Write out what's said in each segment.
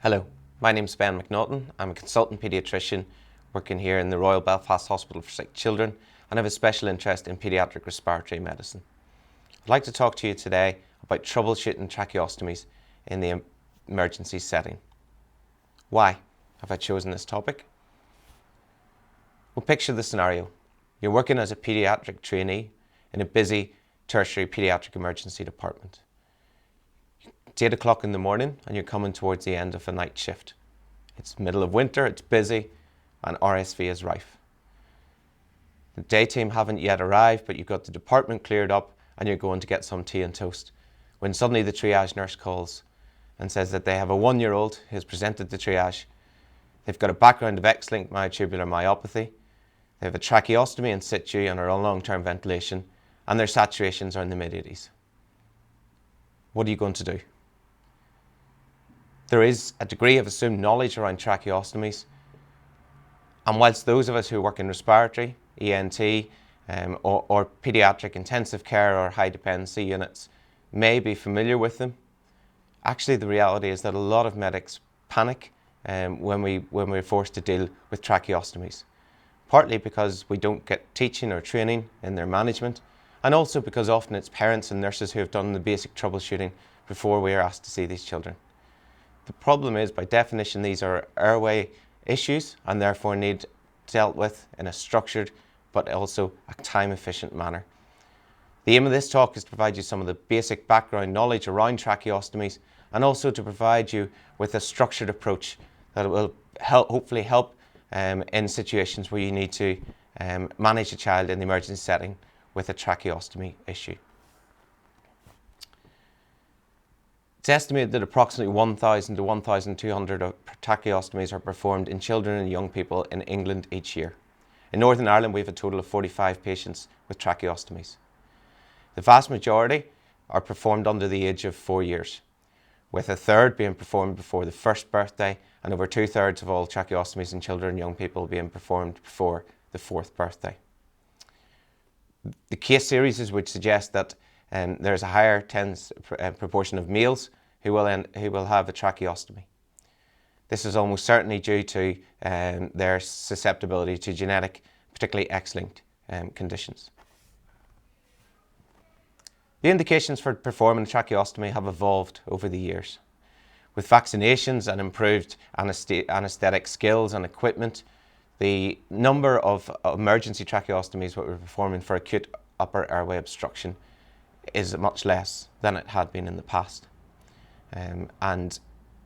Hello, my name is Ben McNaughton. I'm a consultant paediatrician working here in the Royal Belfast Hospital for Sick Children, and I have a special interest in paediatric respiratory medicine. I'd like to talk to you today about troubleshooting tracheostomies in the emergency setting. Why have I chosen this topic? Well, picture the scenario. You're working as a paediatric trainee in a busy tertiary paediatric emergency department. It's 8 o'clock in the morning and you're coming towards the end of a night shift. It's middle of winter, it's busy, and RSV is rife. The day team haven't yet arrived, but you've got the department cleared up and you're going to get some tea and toast, when suddenly the triage nurse calls and says that they have a 1-year-old who has presented to triage. They've got a background of X-linked myotubular myopathy, they have a tracheostomy in situ and are on long-term ventilation, and their saturations are in the mid-80s. What are you going to do? There is a degree of assumed knowledge around tracheostomies, and whilst those of us who work in respiratory, ENT, or paediatric intensive care or high dependency units may be familiar with them, actually the reality is that a lot of medics panic when we're forced to deal with tracheostomies, partly because we don't get teaching or training in their management, and also because often it's parents and nurses who have done the basic troubleshooting before we are asked to see these children. The problem is, by definition, these are airway issues and therefore need dealt with in a structured but also a time-efficient manner. The aim of this talk is to provide you some of the basic background knowledge around tracheostomies and also to provide you with a structured approach that will hopefully help in situations where you need to manage a child in the emergency setting with a tracheostomy issue. It's estimated that approximately 1,000 to 1,200 tracheostomies are performed in children and young people in England each year. In Northern Ireland, we have a total of 45 patients with tracheostomies. The vast majority are performed under the age of 4 years, with a third being performed before the first birthday and over 2/3 of all tracheostomies in children and young people being performed before the 4th birthday. The case series would suggest that there's a higher proportion of males who will have a tracheostomy. This is almost certainly due to their susceptibility to genetic, particularly X-linked conditions. The indications for performing a tracheostomy have evolved over the years. With vaccinations and improved anaesthetic skills and equipment, the number of emergency tracheostomies that we're performing for acute upper airway obstruction is much less than it had been in the past. And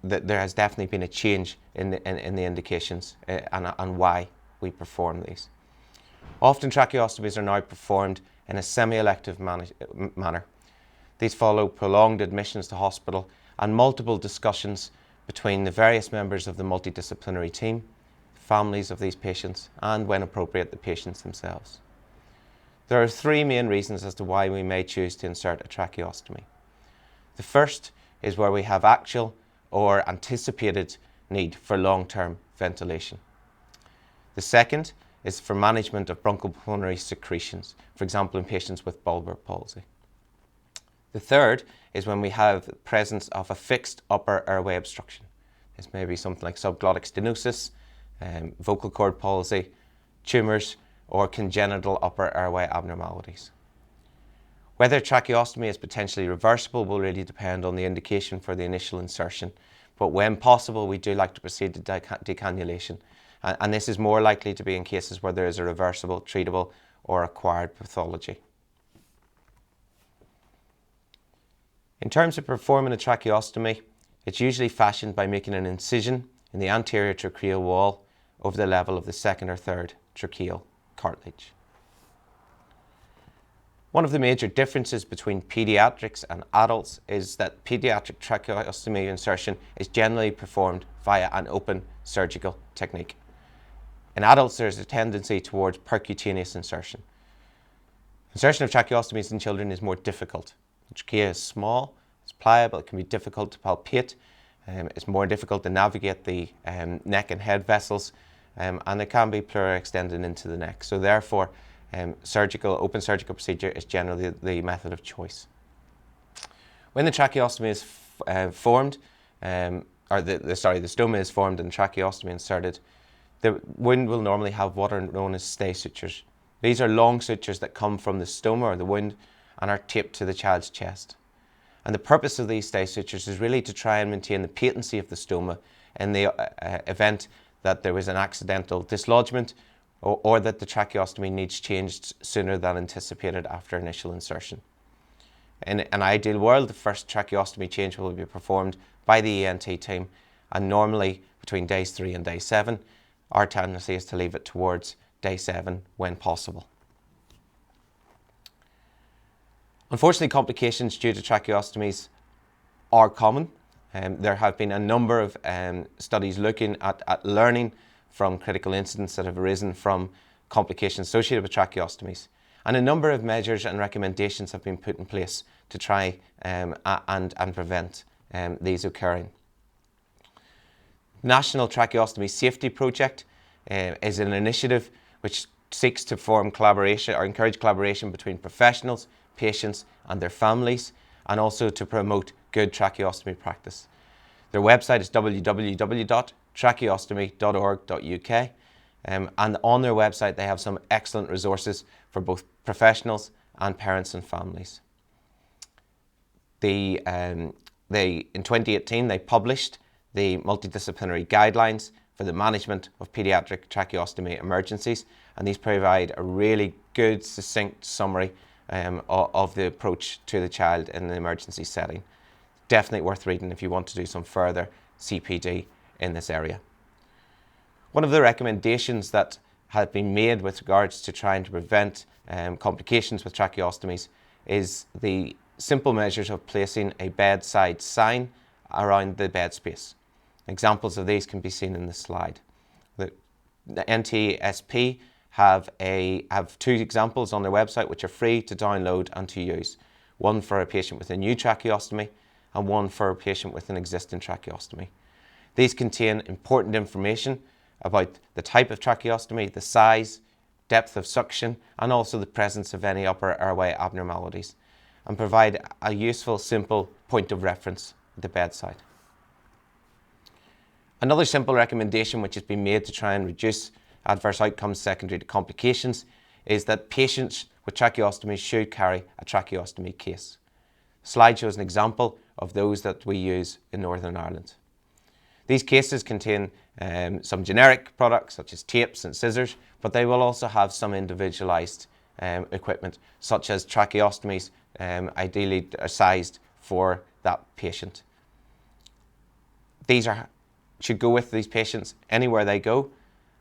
there has definitely been a change in the indications and why we perform these. Often tracheostomies are now performed in a semi-elective manner. These follow prolonged admissions to hospital and multiple discussions between the various members of the multidisciplinary team, families of these patients, and when appropriate, the patients themselves. There are 3 main reasons as to why we may choose to insert a tracheostomy. The first is where we have actual or anticipated need for long-term ventilation. The second is for management of bronchopulmonary secretions, for example in patients with bulbar palsy. The third is when we have the presence of a fixed upper airway obstruction. This may be something like subglottic stenosis, vocal cord palsy, tumours, or congenital upper airway abnormalities. Whether tracheostomy is potentially reversible will really depend on the indication for the initial insertion, but when possible we do like to proceed to decannulation, and this is more likely to be in cases where there is a reversible, treatable or acquired pathology. In terms of performing a tracheostomy, it's usually fashioned by making an incision in the anterior tracheal wall over the level of the 2nd or 3rd tracheal cartilage. One of the major differences between paediatrics and adults is that paediatric tracheostomy insertion is generally performed via an open surgical technique. In adults, there's a tendency towards percutaneous insertion. Insertion of tracheostomies in children is more difficult. The trachea is small, it's pliable, it can be difficult to palpate, it's more difficult to navigate the neck and head vessels, and it can be pleural extended into the neck. So therefore, open surgical procedure is generally the method of choice. When the tracheostomy is formed, stoma is formed and tracheostomy inserted, the wound will normally have what are known as stay sutures. These are long sutures that come from the stoma or the wound and are taped to the child's chest. And the purpose of these stay sutures is really to try and maintain the patency of the stoma in the event that there was an accidental dislodgement or that the tracheostomy needs changed sooner than anticipated after initial insertion. In an ideal world, the first tracheostomy change will be performed by the ENT team, and normally between days 3 and day 7. Our tendency is to leave it towards day 7 when possible. Unfortunately, complications due to tracheostomies are common. There have been a number of studies looking at learning from critical incidents that have arisen from complications associated with tracheostomies. And a number of measures and recommendations have been put in place to try and prevent these occurring. National Tracheostomy Safety Project is an initiative which seeks to form collaboration or encourage collaboration between professionals, patients and their families, and also to promote good tracheostomy practice. Their website is www.tracheostomy.org.uk, and on their website they have some excellent resources for both professionals and parents and families. In 2018 they published the multidisciplinary guidelines for the management of paediatric tracheostomy emergencies, and these provide a really good, succinct summary of the approach to the child in an emergency setting. Definitely worth reading if you want to do some further CPD in this area. One of the recommendations that have been made with regards to trying to prevent complications with tracheostomies is the simple measures of placing a bedside sign around the bed space. Examples of these can be seen in the slide. The NTSP have 2 examples on their website which are free to download and to use. One for a patient with a new tracheostomy and one for a patient with an existing tracheostomy. These contain important information about the type of tracheostomy, the size, depth of suction, and also the presence of any upper airway abnormalities, and provide a useful, simple point of reference at the bedside. Another simple recommendation which has been made to try and reduce adverse outcomes secondary to complications is that patients with tracheostomy should carry a tracheostomy case. The slide shows an example of those that we use in Northern Ireland. These cases contain some generic products such as tapes and scissors, but they will also have some individualised equipment such as tracheostomies ideally sized for that patient. These should go with these patients anywhere they go,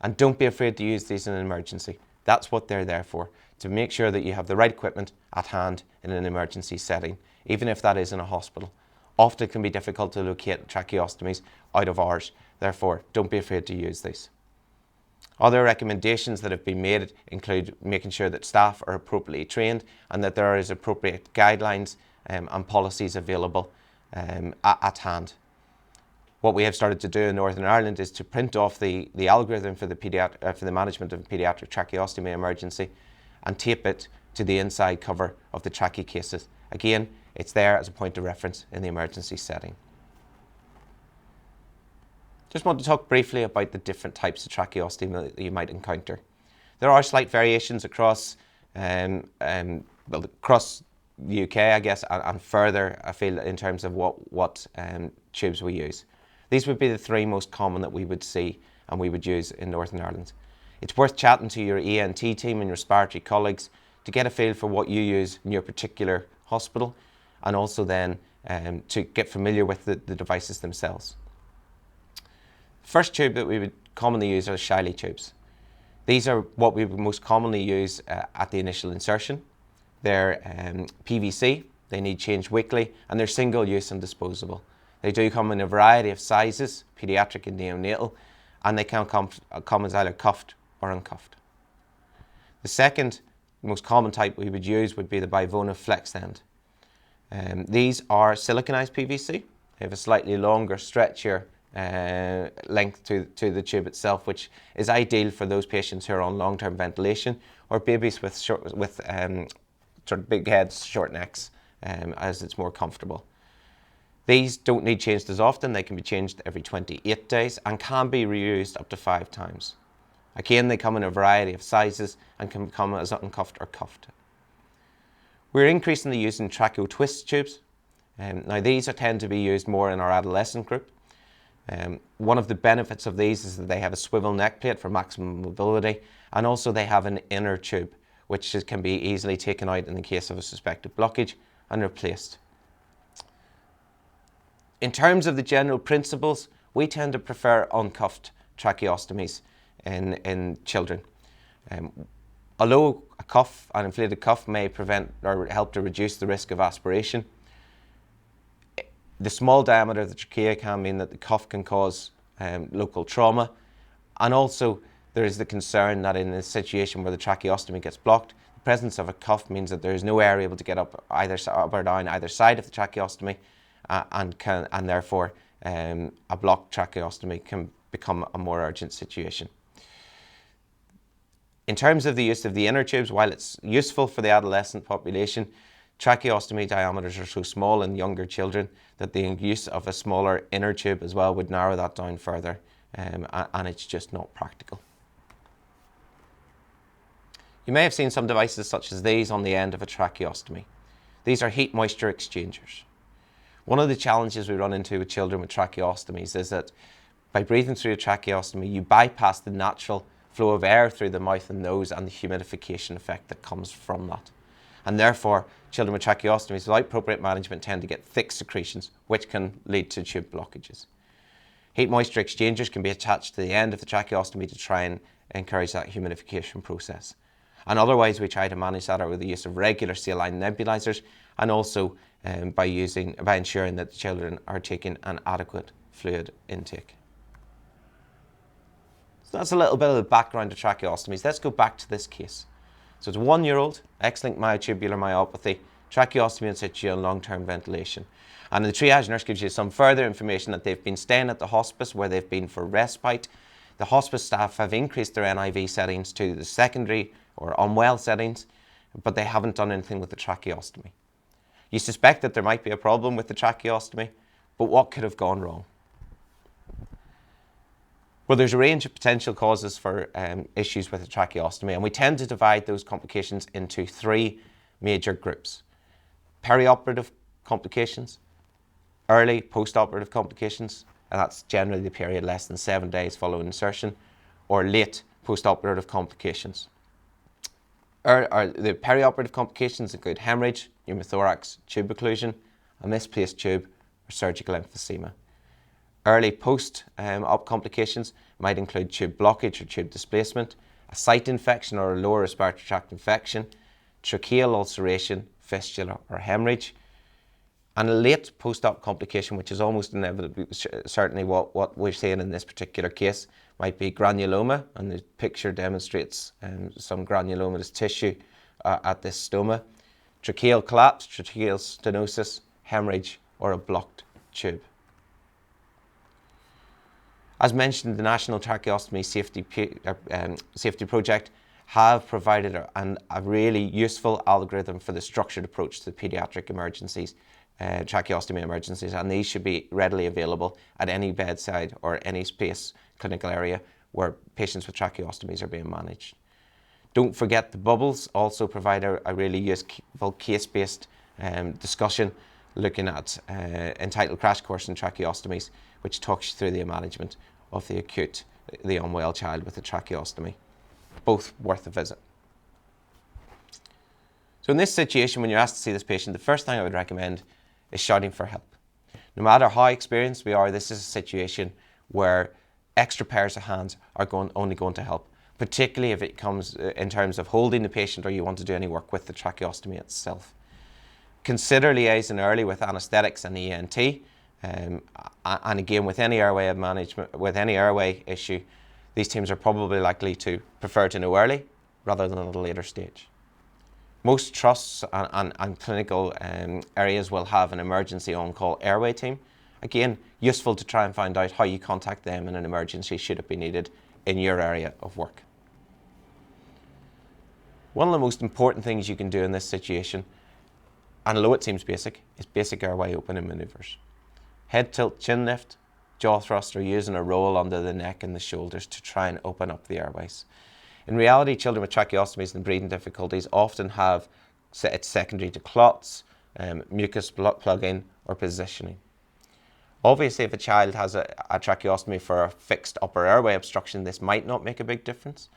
and don't be afraid to use these in an emergency. That's what they're there for, to make sure that you have the right equipment at hand in an emergency setting, even if that is in a hospital. Often it can be difficult to locate tracheostomies out of hours, therefore don't be afraid to use these. Other recommendations that have been made include making sure that staff are appropriately trained and that there is appropriate guidelines and policies available at hand. What we have started to do in Northern Ireland is to print off the algorithm for the management of paediatric tracheostomy emergency and tape it to the inside cover of the trachea cases. Again, it's there as a point of reference in the emergency setting. Just want to talk briefly about the different types of tracheostomy that you might encounter. There are slight variations across across the UK, I guess, and further afield in terms of what tubes we use. These would be the 3 most common that we would see and we would use in Northern Ireland. It's worth chatting to your ENT team and respiratory colleagues to get a feel for what you use in your particular hospital, and also then to get familiar with the devices themselves. First tube that we would commonly use are Shiley tubes. These are what we would most commonly use at the initial insertion. They're PVC, they need changed weekly, and they're single use and disposable. They do come in a variety of sizes, paediatric and neonatal, and they can come as either cuffed or uncuffed. The second most common type we would use would be the Bivona Flex End. These are siliconized PVC. They have a slightly longer, stretchier length to the tube itself, which is ideal for those patients who are on long-term ventilation or babies with sort of big heads, short necks, as it's more comfortable. These don't need changed as often. They can be changed every 28 days and can be reused up to 5 times. Again, they come in a variety of sizes and can come as uncuffed or cuffed. We're increasingly using tracheo twist tubes. Now these tend to be used more in our adolescent group. One of the benefits of these is that they have a swivel neck plate for maximum mobility, and also they have an inner tube which can be easily taken out in the case of a suspected blockage and replaced. In terms of the general principles, we tend to prefer uncuffed tracheostomies in children. Although a cuff, an inflated cuff, may prevent or help to reduce the risk of aspiration, the small diameter of the trachea can mean that the cuff can cause local trauma, and also there is the concern that in a situation where the tracheostomy gets blocked, the presence of a cuff means that there is no air able to get up or down either side of the tracheostomy, and therefore a blocked tracheostomy can become a more urgent situation. In terms of the use of the inner tubes, while it's useful for the adolescent population, tracheostomy diameters are so small in younger children that the use of a smaller inner tube as well would narrow that down further, and it's just not practical. You may have seen some devices such as these on the end of a tracheostomy. These are heat moisture exchangers. One of the challenges we run into with children with tracheostomies is that by breathing through a tracheostomy, you bypass the natural flow of air through the mouth and nose and the humidification effect that comes from that. And therefore, children with tracheostomies without appropriate management tend to get thick secretions, which can lead to tube blockages. Heat moisture exchangers can be attached to the end of the tracheostomy to try and encourage that humidification process. And otherwise, we try to manage that with the use of regular saline nebulizers, and also by ensuring that the children are taking an adequate fluid intake. So that's a little bit of the background to tracheostomies. Let's go back to this case. So it's a 1-year-old, X-linked myotubular myopathy, tracheostomy in situ and long-term ventilation. And the triage nurse gives you some further information that they've been staying at the hospice where they've been for respite. The hospice staff have increased their NIV settings to the secondary or unwell settings, but they haven't done anything with the tracheostomy. You suspect that there might be a problem with the tracheostomy, but what could have gone wrong? Well, there's a range of potential causes for issues with the tracheostomy, and we tend to divide those complications into 3 major groups. Perioperative complications, early post-operative complications, and that's generally the period less than 7 days following insertion, or late post-operative complications. The perioperative complications include hemorrhage, pneumothorax, tube occlusion, a misplaced tube, or surgical emphysema. Early post-op complications might include tube blockage or tube displacement, a site infection or a lower respiratory tract infection, tracheal ulceration, fistula or hemorrhage. And a late post-op complication, which is almost inevitably certainly what we're seeing in this particular case, might be granuloma, and the picture demonstrates some granulomatous tissue at this stoma, tracheal collapse, tracheal stenosis, hemorrhage or a blocked tube. As mentioned, the National Tracheostomy Safety Project have provided a really useful algorithm for the structured approach to the paediatric emergencies, tracheostomy emergencies, and these should be readily available at any bedside or any space clinical area where patients with tracheostomies are being managed. Don't forget the bubbles also provide a really useful case-based discussion looking at entitled Crash Course in Tracheostomies, which talks you through the management of the unwell child with a tracheostomy. Both worth a visit. So in this situation, when you're asked to see this patient, the first thing I would recommend is shouting for help. No matter how experienced we are, this is a situation where extra pairs of hands are only going to help, particularly if it comes in terms of holding the patient or you want to do any work with the tracheostomy itself. Consider liaising early with anaesthetics and ENT, and again with any airway management, with any airway issue, these teams are probably likely to prefer to know early rather than at a later stage. Most trusts and clinical areas will have an emergency on-call airway team. Again, useful to try and find out how you contact them in an emergency should it be needed in your area of work. One of the most important things you can do in this situation, and although it seems basic, is basic airway opening manoeuvres. head tilt, chin lift, jaw thrust, or using a roll under the neck and the shoulders to try and open up the airways. In reality, children with tracheostomies and breathing difficulties often have, it's secondary to clots, mucus plugging, or positioning. Obviously, if a child has a tracheostomy for a fixed upper airway obstruction, this might not make a big difference.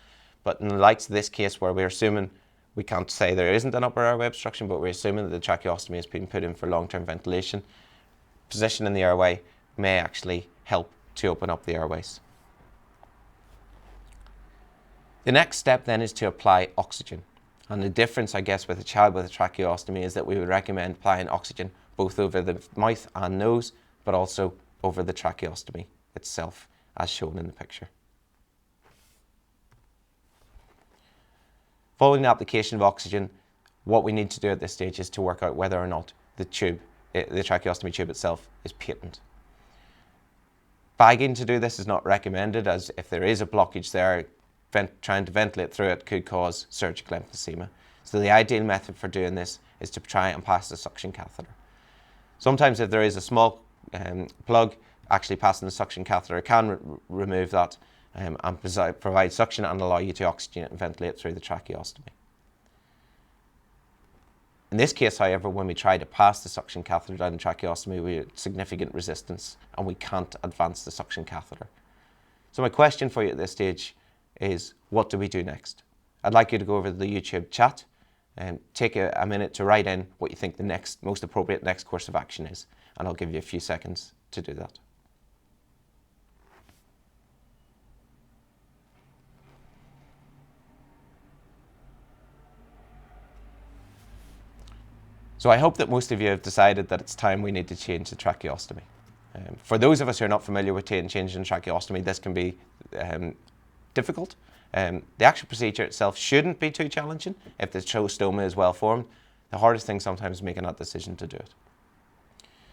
But in the likes of this case, where we're assuming, we can't say there isn't an upper airway obstruction, but we're assuming that the tracheostomy has been put in for long-term ventilation, position in the airway may actually help to open up the airways. The next step then is to apply oxygen. And the difference, I guess, with a child with a tracheostomy is that we would recommend applying oxygen both over the mouth and nose, but also over the tracheostomy itself, as shown in the picture. Following the application of oxygen, what we need to do at this stage is to work out whether or not the tracheostomy tube itself is patent. Bagging to do this is not recommended, as if there is a blockage there, trying to ventilate through it could cause surgical emphysema. So the ideal method for doing this is to try and pass the suction catheter. Sometimes if there is a small plug, actually passing the suction catheter can remove that and provide suction and allow you to oxygenate and ventilate through the tracheostomy. In this case, however, when we try to pass the suction catheter down the tracheostomy, we have significant resistance and we can't advance the suction catheter. So my question for you at this stage is, what do we do next? I'd like you to go over to the YouTube chat and take a minute to write in what you think the most appropriate next course of action is, and I'll give you a few seconds to do that. So I hope that most of you have decided that it's time we need to change the tracheostomy. For those of us who are not familiar with changing tracheostomy, this can be difficult. The actual procedure itself shouldn't be too challenging if the stoma is well formed. The hardest thing sometimes is making that decision to do it.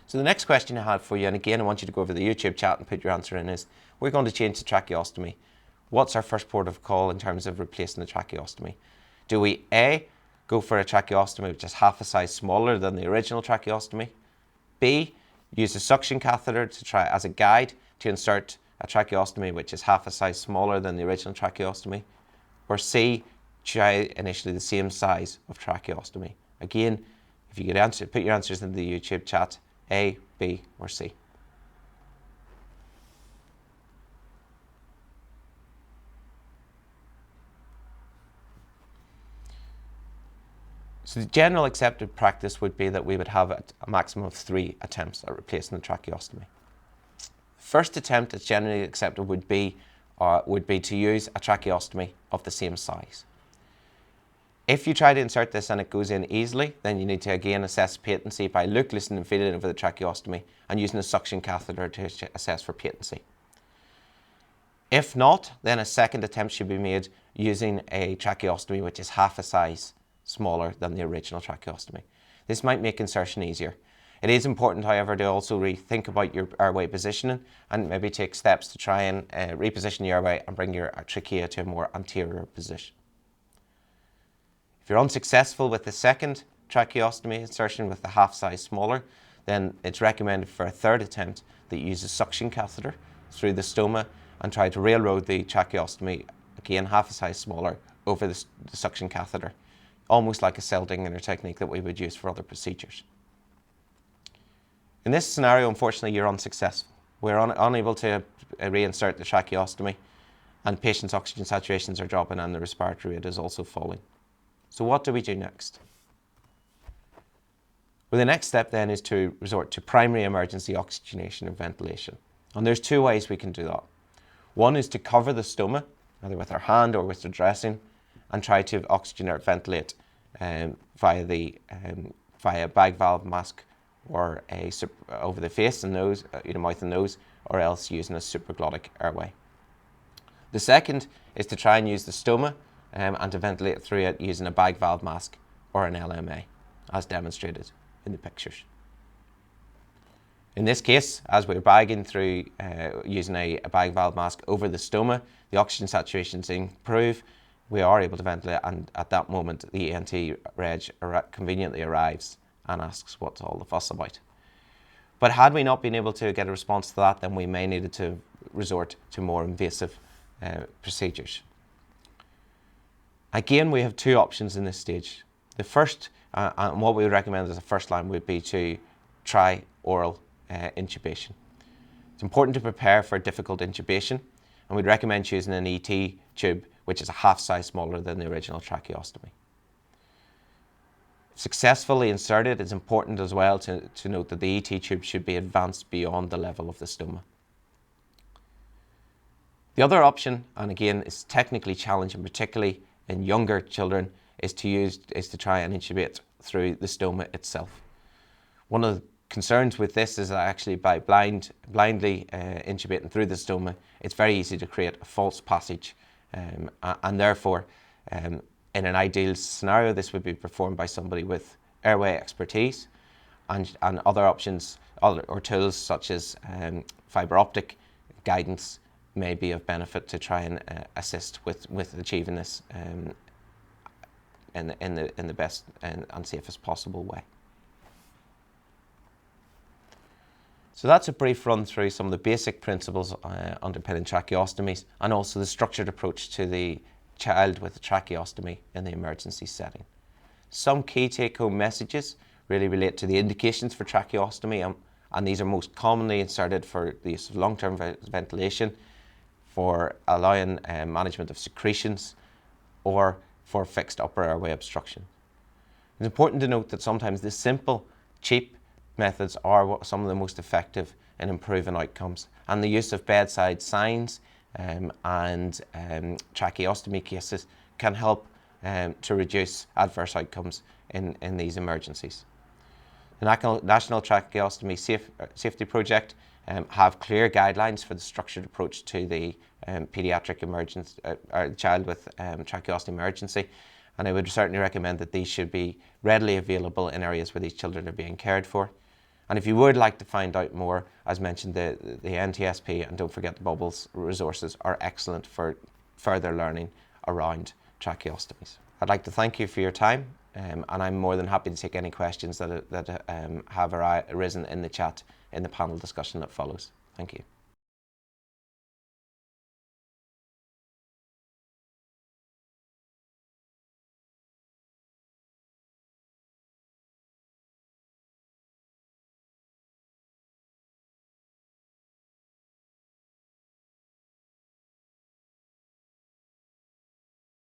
So the next question I had for you, and again I want you to go over the YouTube chat and put your answer in, is we're going to change the tracheostomy. What's our first port of call in terms of replacing the tracheostomy? Do we A, go for a tracheostomy which is half a size smaller than the original tracheostomy? B, use a suction catheter to try as a guide to insert a tracheostomy which is half a size smaller than the original tracheostomy? Or C, try initially the same size of tracheostomy? Again, if you could put your answers in the YouTube chat, A, B, or C. So the general accepted practice would be that we would have a maximum of 3 attempts at replacing the tracheostomy. First attempt that's generally accepted would be to use a tracheostomy of the same size. If you try to insert this and it goes in easily, then you need to again assess patency by listening and feeling over the tracheostomy and using a suction catheter to assess for patency. If not, then a second attempt should be made using a tracheostomy which is half a size smaller than the original tracheostomy. This might make insertion easier. It is important, however, to also rethink about your airway positioning and maybe take steps to try and reposition the airway and bring your trachea to a more anterior position. If you're unsuccessful with the second tracheostomy insertion with the half size smaller, then it's recommended for a third attempt that you use a suction catheter through the stoma and try to railroad the tracheostomy, again half a size smaller, over the suction catheter, almost like a Seldinger technique that we would use for other procedures. In this scenario, unfortunately, you're unsuccessful. We're unable to reinsert the tracheostomy, and patient's oxygen saturations are dropping and the respiratory rate is also falling. So what do we do next? Well, the next step then is to resort to primary emergency oxygenation and ventilation. And there's 2 ways we can do that. One is to cover the stoma, either with our hand or with the dressing, and try to oxygenate or ventilate via a bag valve mask or over the face and nose, mouth and nose, or else using a supraglottic airway. The second is to try and use the stoma and to ventilate through it using a bag valve mask or an LMA, as demonstrated in the pictures. In this case, as we're bagging through using a bag valve mask over the stoma, the oxygen saturations improve, we are able to ventilate, and at that moment the ENT reg conveniently arrives and asks what's all the fuss about. But had we not been able to get a response to that, then we may need to resort to more invasive procedures. Again, we have two options in this stage. The first, and what we would recommend as a first line, would be to try oral intubation. It's important to prepare for difficult intubation, and we'd recommend choosing an ET tube, which is a half size smaller than the original tracheostomy. If successfully inserted, it's important as well to note that the ET tube should be advanced beyond the level of the stoma. The other option, and again is technically challenging, particularly in younger children, is to try and intubate through the stoma itself. One of the concerns with this is that actually by blindly intubating through the stoma, it's very easy to create a false passage, and therefore in an ideal scenario this would be performed by somebody with airway expertise, and other options or tools such as fibre optic guidance may be of benefit to try and assist with achieving this in the best and safest possible way. So that's a brief run through some of the basic principles underpinning tracheostomies, and also the structured approach to the child with a tracheostomy in the emergency setting. Some key take-home messages really relate to the indications for tracheostomy, and these are most commonly inserted for the use of long-term ventilation, for allowing management of secretions, or for fixed upper airway obstruction. It's important to note that sometimes the simple, cheap methods are some of the most effective in improving outcomes, and the use of bedside signs and tracheostomy cases can help to reduce adverse outcomes in these emergencies. The National Tracheostomy Safety Project have clear guidelines for the structured approach to the paediatric emergency, child with tracheostomy emergency, and I would certainly recommend that these should be readily available in areas where these children are being cared for. And if you would like to find out more, as mentioned, the NTSP, and don't forget the Bubbles resources, are excellent for further learning around tracheostomies. I'd like to thank you for your time, and I'm more than happy to take any questions that have arisen in the chat in the panel discussion that follows. Thank you.